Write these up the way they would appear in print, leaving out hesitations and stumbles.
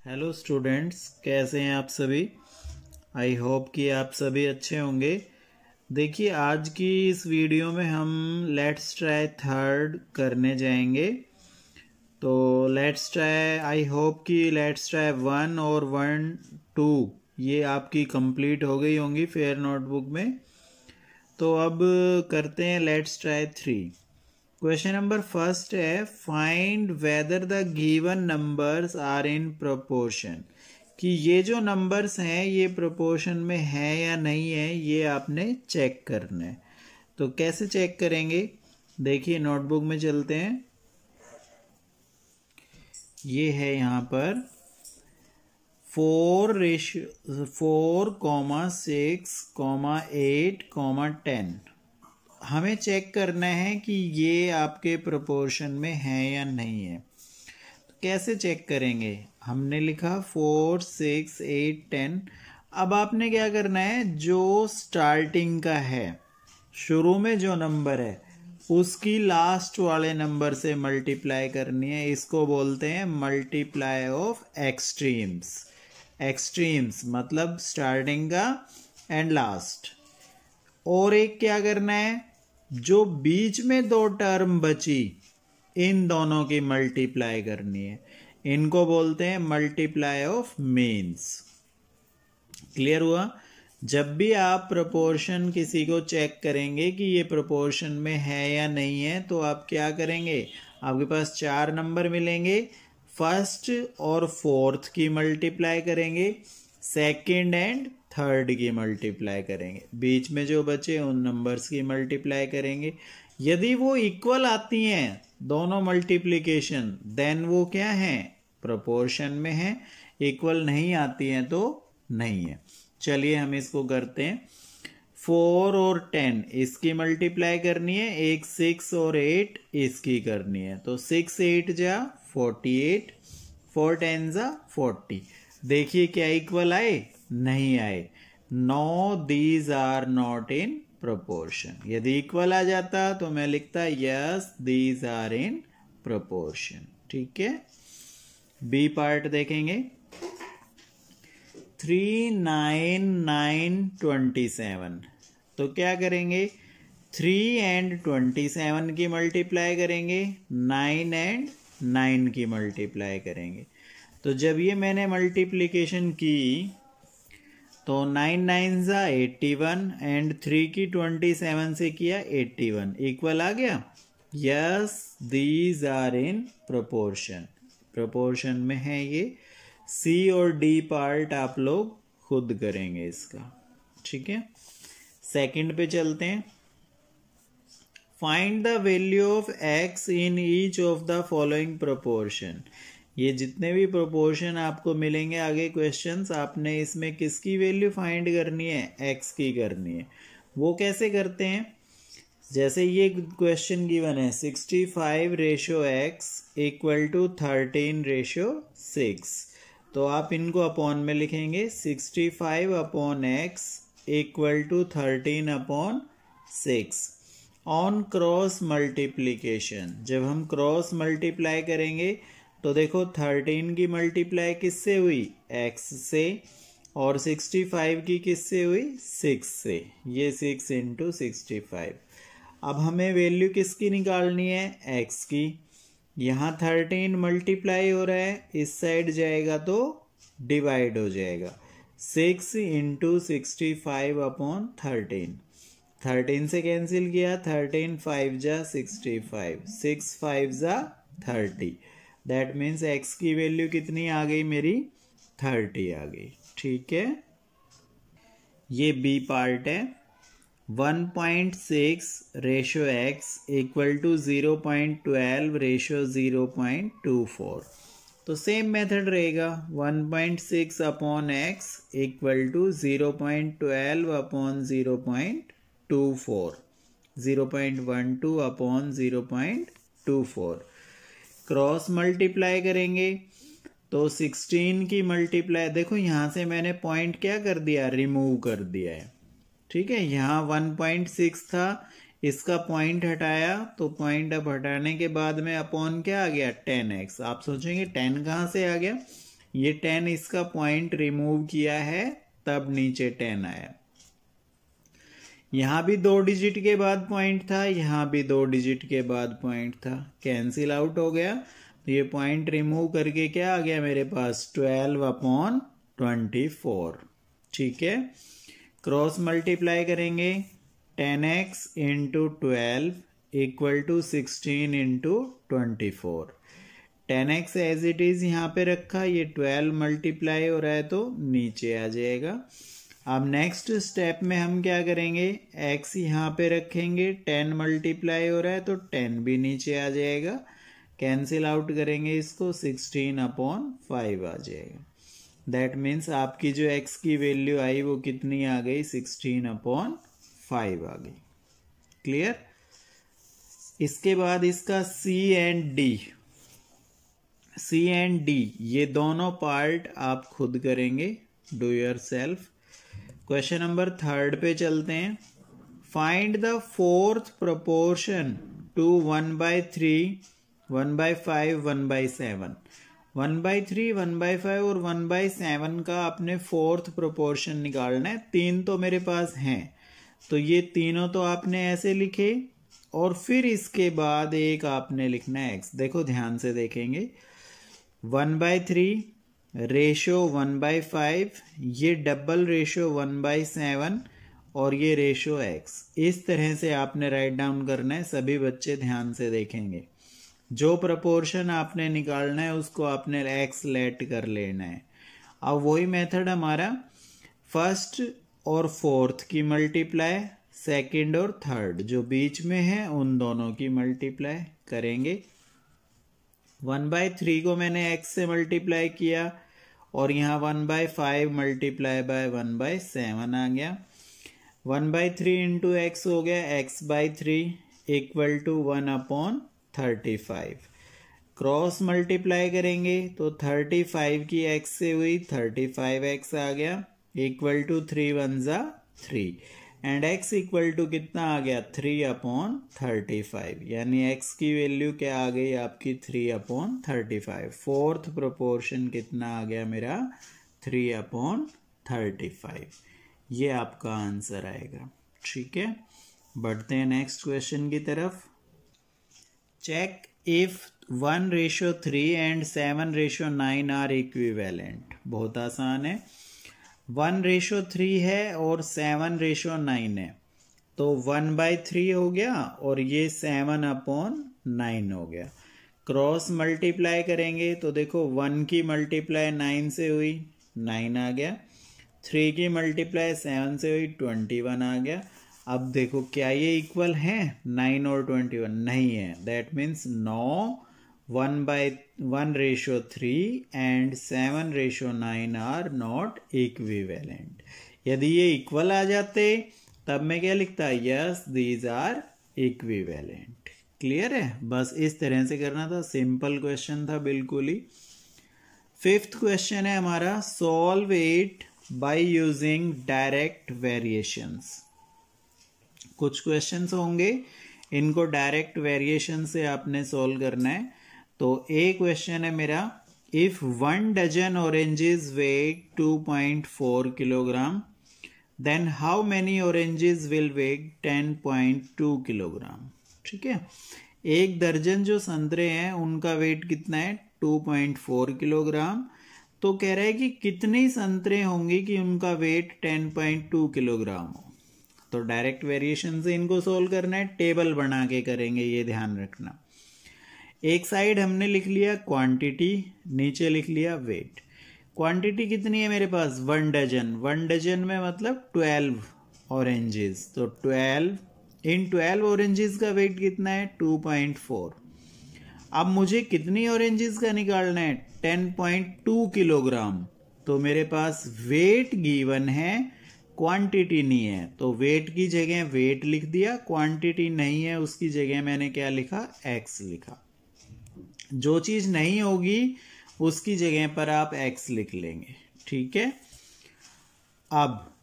Hello students, कैसे हैं आप सभी। आई होप कि आप सभी अच्छे होंगे। देखिए, आज की इस वीडियो में हम लेट्स ट्राई थर्ड करने जाएंगे। तो लेट्स ट्राई, आई होप कि लेट्स ट्राई 1 और 1, 2 ये आपकी कंप्लीट हो गई होंगी फेयर नोटबुक में। तो अब करते हैं let's try 3। Question number first है, find whether the given numbers are in proportion. कि ये जो नंबर्स हैं ये प्रोपोर्शन में है या नहीं है, ये आपने चेक करना है। तो कैसे चेक करेंगे, देखिए नोटबुक में चलते हैं। ये है यहाँ पर 4, 6, 8, 10। हमें चेक करना है कि ये आपके प्रोपोर्शन में है या नहीं है। तो कैसे चेक करेंगे, हमने लिखा 4, 6, 8, 10। अब आपने क्या करना है, जो स्टार्टिंग का है, शुरू में जो नंबर है उसकी लास्ट वाले नंबर से मल्टीप्लाई करनी है। इसको बोलते हैं मल्टीप्लाई ऑफ एक्सट्रीम्स। एक्सट्रीम्स मतलब स्टार्टिंग का एंड लास्ट। और एक क्या करना है, जो बीच में 2 टर्म बची इन दोनों की मल्टीप्लाई करनी है। इनको बोलते हैं मल्टीप्लाई ऑफ मीन्स। क्लियर हुआ। जब भी आप प्रोपोर्शन किसी को चेक करेंगे कि ये प्रोपोर्शन में है या नहीं है, तो आप क्या करेंगे, आपके पास 4 नंबर मिलेंगे, फर्स्ट और फोर्थ की मल्टीप्लाई करेंगे, सेकंड एंड थर्ड की मल्टीप्लाई करेंगे, बीच में जो बचे उन नंबर्स की मल्टीप्लाई करेंगे। यदि वो इक्वल आती हैं दोनों मल्टीप्लिकेशन, देन वो क्या है, प्रोपोर्शन में है। इक्वल नहीं आती हैं तो नहीं है। चलिए हम इसको करते हैं। 4 और 10 इसकी मल्टीप्लाई करनी है, एक 6 और 8 इसकी करनी है। तो 6 8 जा 48, 4 10 जा 40। देखिए क्या इक्वल आए, नहीं आए। No, these are not in proportion. यदि इक्वल आ जाता तो मैं लिखता yes these are in proportion. ठीक है। बी पार्ट देखेंगे। 3, 9, 9, 27। तो क्या करेंगे, 3 एंड 27 की मल्टीप्लाई करेंगे, 9 एंड 9 की मल्टीप्लाई करेंगे। तो जब ये मैंने मल्टीप्लिकेशन की तो 9 9 जा 81 एंड 3 की 27 से किया 81, इक्वल आ गया। Yes these are in proportion. Proportion में है ये। सी और डी पार्ट आप लोग खुद करेंगे इसका। ठीक है। सेकंड पे चलते हैं। Find the value of x in each of the following proportion. ये जितने भी प्रोपोर्शन आपको मिलेंगे आगे क्वेश्चंस, आपने इसमें किसकी वैल्यू फाइंड करनी है, एक्स की करनी है। वो कैसे करते हैं, जैसे ये क्वेश्चन गिवन है 65 ratio x equal to 13 ratio 6। तो आप इनको अपॉन में लिखेंगे, 65 upon x equal to 13 upon 6। On cross multiplication, जब हम क्रॉस मल्टीप्लाई करेंगे तो देखो 13 की मल्टीप्लाई किससे हुई, x से, और 65 की किससे हुई, 6 से। ये 6 इंटू 65। अब हमें वैल्यू किसकी निकालनी है, x की। यहाँ 13 मल्टीप्लाई हो रहा है, इस साइड जाएगा तो डिवाइड हो जाएगा। 6 इंटू 65 अपॉन 13। 13 से कैंसिल किया, 13 5 जा 65, 6 5 जा 30। दैट मीन्स x की वैल्यू कितनी आ गई मेरी, 30 आ गई। ठीक है। ये बी पार्ट है। 1.6 ratio x equal to 0.12 ratio 0.24। तो सेम मेथड रहेगा, 1.6 upon x equal to 0.12 upon 0.24, 0.12 upon 0.24। Cross multiply करेंगे तो 16 की मल्टीप्लाई, देखो यहां से मैंने पॉइंट क्या कर दिया, रिमूव कर दिया है। ठीक है। यहाँ 1.6 था, इसका पॉइंट हटाया, तो पॉइंट अब हटाने के बाद में अपॉन क्या आ गया, 10x। आप सोचेंगे 10 कहाँ से आ गया, ये 10 इसका पॉइंट रिमूव किया है तब नीचे 10 आया। यहां भी 2 डिजिट के बाद पॉइंट था, यहां भी 2 डिजिट के बाद पॉइंट था, कैंसिल आउट हो गया। तो ये पॉइंट रिमूव करके क्या आ गया मेरे पास 12/24। ठीक है, क्रॉस मल्टीप्लाई करेंगे 10x into 12 equal to 16 into 24। 10x as it is यहाँ पे रखा, ये 12 मल्टीप्लाई हो रहा है तो नीचे आ जाएगा। अब नेक्स्ट स्टेप में हम क्या करेंगे, x यहाँ पे रखेंगे, 10 मल्टीप्लाई हो रहा है तो 10 भी नीचे आ जाएगा, कैंसिल आउट करेंगे इसको, 16/5 आ जाएगा। दैट मीन्स आपकी जो x की वैल्यू आई वो कितनी आ गई, 16/5 आ गई। क्लियर। इसके बाद इसका C एंड D ये दोनों पार्ट आप खुद करेंगे, do yourself. Question number 3 पे चलते हैं। Find the fourth proportion to 1/3, 1/5, 1/7। 1/3, 1/5 और 1/7 का आपने फोर्थ प्रोपोर्शन निकालना है। 3 तो मेरे पास हैं, तो ये तीनों तो आपने ऐसे लिखे और फिर इसके बाद एक आपने लिखना है x। देखो ध्यान से देखेंगे, 1/3 रेशो 1/5, ये डबल रेशो 1/7 और ये रेशो x। इस तरह से आपने राइट डाउन करना है। सभी बच्चे ध्यान से देखेंगे, जो प्रपोर्शन आपने निकालना है उसको आपने x लेट कर लेना है। अब वही मेथड हमारा फर्स्ट और फोर्थ की मल्टीप्लाई, सेकंड और थर्ड जो बीच में है उन दोनों की मल्टीप्लाई करेंगे। 1/3 को मैंने x से मल्टीप्लाई किया और यहाँ 1/5 मल्टीप्लाई बाय 1/7 आ गया। 1/3 इंटू x हो गया x/3 equal to 1/35। Cross multiply करेंगे तो 35 की x से हुई 35x आ गया इक्वल टू 3 1 जा 3 एंड x इक्वल टू कितना आ गया 3/35, यानी x की वैल्यू क्या आ गई आपकी 3/35। फोर्थ प्रोपोर्शन कितना आ गया मेरा 3/35। ये आपका आंसर आएगा। ठीक है, बढ़ते हैं नेक्स्ट क्वेश्चन की तरफ। Check if 1/3 and 7/9 are equivalent. बहुत आसान है, 1/3 है और 7/9 है, तो 1/3 हो गया और ये 7/9 हो गया। क्रॉस मल्टीप्लाई करेंगे तो देखो 1 की मल्टीप्लाई 9 से हुई 9 आ गया, 3 की मल्टीप्लाई 7 से हुई 21 आ गया। अब देखो क्या ये इक्वल है 9 और 21? नहीं है। That means no 1/3 and 7/9 are not equivalent। यदि ये इक्वल आ जाते तब मैं क्या लिखता, yes these are equivalent. Clear है, बस इस तरह से करना था, सिंपल क्वेश्चन था बिल्कुल ही। 5th क्वेश्चन है हमारा, solve it by using direct variations. कुछ क्वेश्चंस होंगे इनको डायरेक्ट वेरिएशन से आपने सॉल्व करना है। तो एक क्वेश्चन है मेरा, if 1 dozen oranges weigh 2.4 kilogram then how many oranges will weigh 10.2 kilogram. ठीक है, 1 दर्जन जो संतरे हैं उनका वेट कितना है 2.4 किलोग्राम। तो कह रहा है कि कितनी संतरे होंगी कि उनका वेट 10.2 किलोग्राम हो। तो डायरेक्ट वेरिएशन से इनको सोल्व करना है, टेबल बना के करेंगे, ये ध्यान रखना। एक साइड हमने लिख लिया क्वांटिटी, नीचे लिख लिया वेट। क्वांटिटी कितनी है मेरे पास 1 डजन, 1 डजन में मतलब 12 ऑरेंजेस, तो 12 इन 12 ऑरेंजेस का वेट कितना है 2.4। अब मुझे कितनी ऑरेंजेस का निकालना है 10.2 किलोग्राम। तो मेरे पास वेट गिवन है, क्वांटिटी नहीं है, तो वेट की जगह वेट लिख दिया, क्वांटिटी नहीं है उसकी जगह मैंने क्या लिखा x लिखा। जो चीज नहीं होगी उसकी जगह पर आप x लिख लेंगे। ठीक है, अब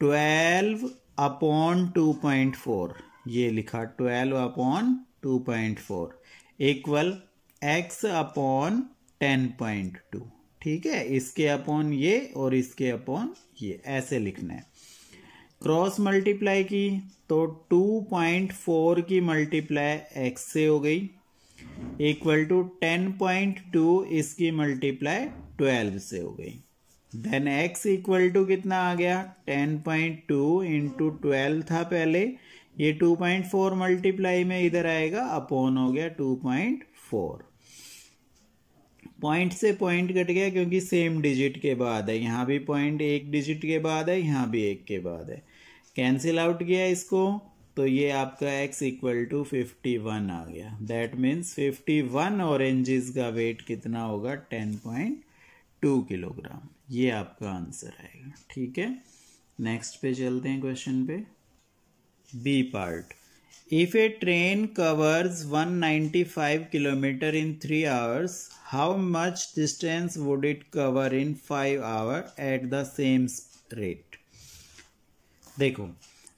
12/2.4 ये लिखा, 12/2.4 इक्वल x/10.2। ठीक है, इसके अपॉन ये और इसके अपॉन ये, ऐसे लिखना है। क्रॉस मल्टीप्लाई की तो 2.4 की मल्टीप्लाई x से हो गई इक्वल टू 10.2 इसकी मल्टीप्लाई 12 से हो गई। देन x इक्वल टू कितना आ गया, 10.2 इंटू 12 था पहले, ये 2.4 मल्टीप्लाई में इधर आएगा, अपॉन हो गया 2.4। पॉइंट से पॉइंट कट गया क्योंकि सेम डिजिट के बाद है, यहाँ भी पॉइंट एक डिजिट के बाद है, यहाँ भी एक के बाद है, कैंसिल आउट किया इसको तो ये आपका x इक्वल टू 51 आ गया। दैट मीन्स 51 ऑरेंजेस का वेट कितना होगा, 10.2 किलोग्राम। ये आपका आंसर आएगा। ठीक है, नेक्स्ट पे चलते हैं क्वेश्चन पे। B part, if a train covers 195 kilometre in 3 hours, how much distance would it cover in 5 hours at the same rate. देखो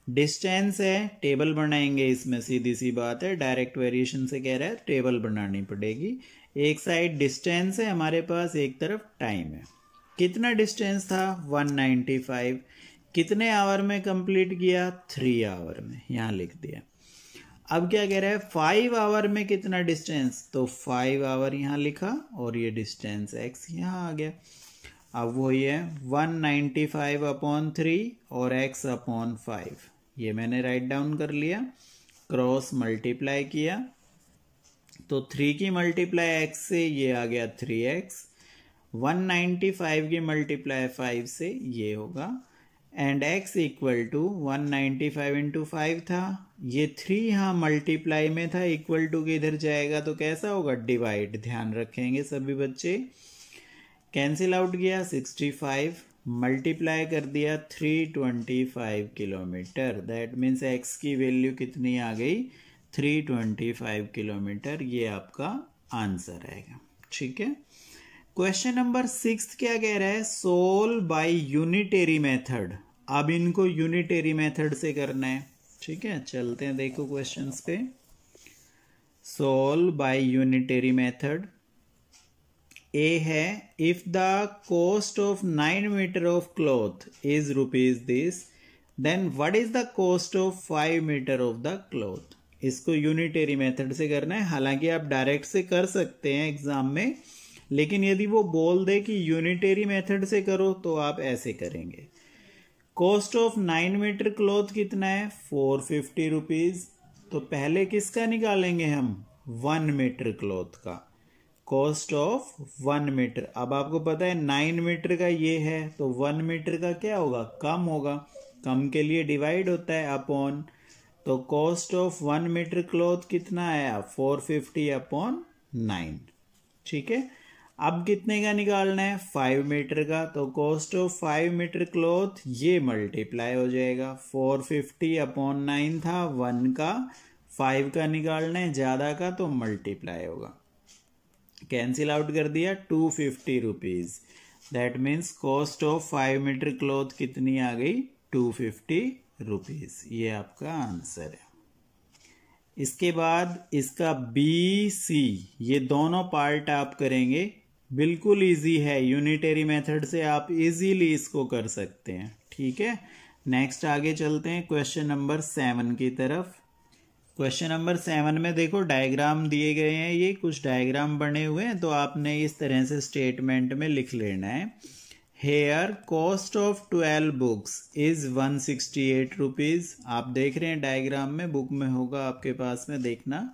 डिस्टेंस है, टेबल बनाएंगे, इसमें सीधी सी बात है, डायरेक्ट वेरिएशन से कह रहा है टेबल बनानी पड़ेगी। एक साइड डिस्टेंस है हमारे पास, एक तरफ टाइम है। कितना डिस्टेंस था, 195, कितने आवर में कंप्लीट किया, 3 आवर में, यहाँ लिख दिया। अब क्या कह रहा है, 5 आवर में कितना डिस्टेंस, तो 5 आवर यहाँ लिखा और ये डिस्टेंस x यहाँ आ गया। अब वही है 195 अपॉन 3 और x अपॉन 5, ये मैंने राइट डाउन कर लिया, क्रॉस मल्टीप्लाई किया तो 3 की मल्टीप्लाई x से ये आ गया 3x, 195 की मल्टीप्लाई 5 से ये होगा, and x equal to 195 into 5 था, ये 3 यहाँ मल्टीप्लाई में था, इक्वल टू के इधर जाएगा तो कैसा होगा, डिवाइड। ध्यान रखेंगे सभी बच्चे, कैंसिल आउट किया 65, मल्टीप्लाई कर दिया 325 किलोमीटर। दैट मीन्स x की वैल्यू कितनी आ गई, 325 किलोमीटर। ये आपका आंसर आएगा। ठीक है, क्वेश्चन नंबर 6 क्या कह रहा है, सोल्व बाय यूनिटरी मेथड। अब इनको यूनिटरी मेथड से करना है। ठीक है, चलते हैं देखो क्वेश्चंस पे। Solve by unitary method. A है, if the cost of 9 metre of cloth is rupees this, then what is the cost of 5 metre of the cloth. इसको यूनिटरी मेथड से करना है। हालांकि आप डायरेक्ट से कर सकते हैं एग्जाम में, लेकिन यदि वो बोल दे कि यूनिटरी मेथड से करो तो आप ऐसे करेंगे। कॉस्ट ऑफ 9 मीटर क्लॉथ कितना है, 450 रुपीज। तो पहले किसका निकालेंगे हम, 1 मीटर क्लॉथ का, कॉस्ट ऑफ 1 मीटर। अब आपको पता है 9 मीटर का ये है, तो 1 मीटर का क्या होगा, कम होगा, कम के लिए डिवाइड होता है अपॉन। तो कॉस्ट ऑफ 1 मीटर क्लॉथ कितना आया, 450 अपॉन 9। ठीक है, अब कितने का निकालना है, 5 मीटर का। तो कॉस्ट ऑफ 5 मीटर क्लॉथ ये मल्टीप्लाई हो जाएगा, 450 अपॉन 9 था, 1 का, 5 का निकालना है, ज्यादा का तो मल्टीप्लाई होगा। कैंसिल आउट कर दिया, 250 rupees. That means cost of 5 metre cloth कितनी आ गई, 250 रुपीज। ये आपका आंसर है। इसके बाद इसका बी सी, ये दोनों पार्ट आप करेंगे, बिल्कुल इजी है, यूनिटरी मेथड से आप इजीली इसको कर सकते हैं। ठीक है, नेक्स्ट आगे चलते हैं क्वेश्चन नंबर 7 की तरफ। क्वेश्चन नंबर 7 में देखो डायग्राम दिए गए हैं, ये कुछ डायग्राम बने हुए हैं, तो आपने इस तरह से स्टेटमेंट में लिख लेना है। Here cost of 12 books is 168 rupees. आप देख रहे हैं डायग्राम में, बुक में होगा आपके पास में, देखना।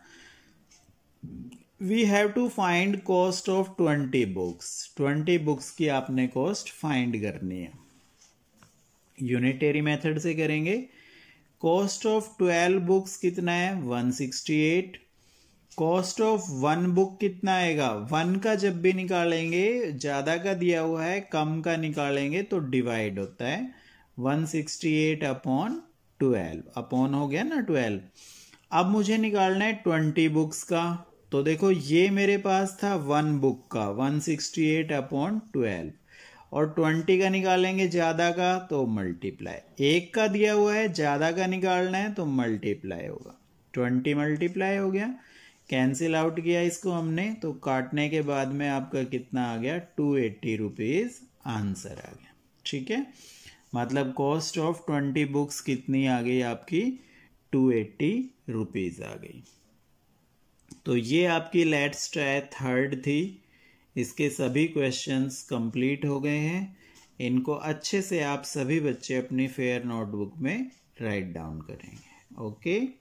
We have to find cost of 20 books. 20 books की आपने कॉस्ट फाइंड करनी है। यूनिटरी मेथड से करेंगे। कॉस्ट ऑफ 12 बुक्स कितना है, 168। कॉस्ट ऑफ 1 बुक कितना आएगा, 1 का जब भी निकालेंगे, ज्यादा का दिया हुआ है, कम का निकालेंगे तो डिवाइड होता है, 168 अपॉन 12, अपॉन हो गया ना 12। अब मुझे निकालना है 20 बुक्स का। तो देखो ये मेरे पास था 1 बुक का, 168 अपॉन 12, और 20 का निकालेंगे ज्यादा का तो मल्टीप्लाई। 1 का दिया हुआ है, ज्यादा का निकालना है तो मल्टीप्लाई होगा, 20 मल्टीप्लाई हो गया। कैंसिल आउट किया इसको हमने, तो काटने के बाद में आपका कितना आ गया, 280 रुपीज़ आंसर आ गया। ठीक है, मतलब कॉस्ट ऑफ 20 बुक्स कितनी आ गई आपकी, 280 रुपीज़ आ गई। तो ये आपकी लेट्स ट्राई थर्ड थी। इसके सभी क्वेश्चंस कंप्लीट हो गए हैं। इनको अच्छे से आप सभी बच्चे अपनी फेयर नोटबुक में राइट डाउन करेंगे। ओके।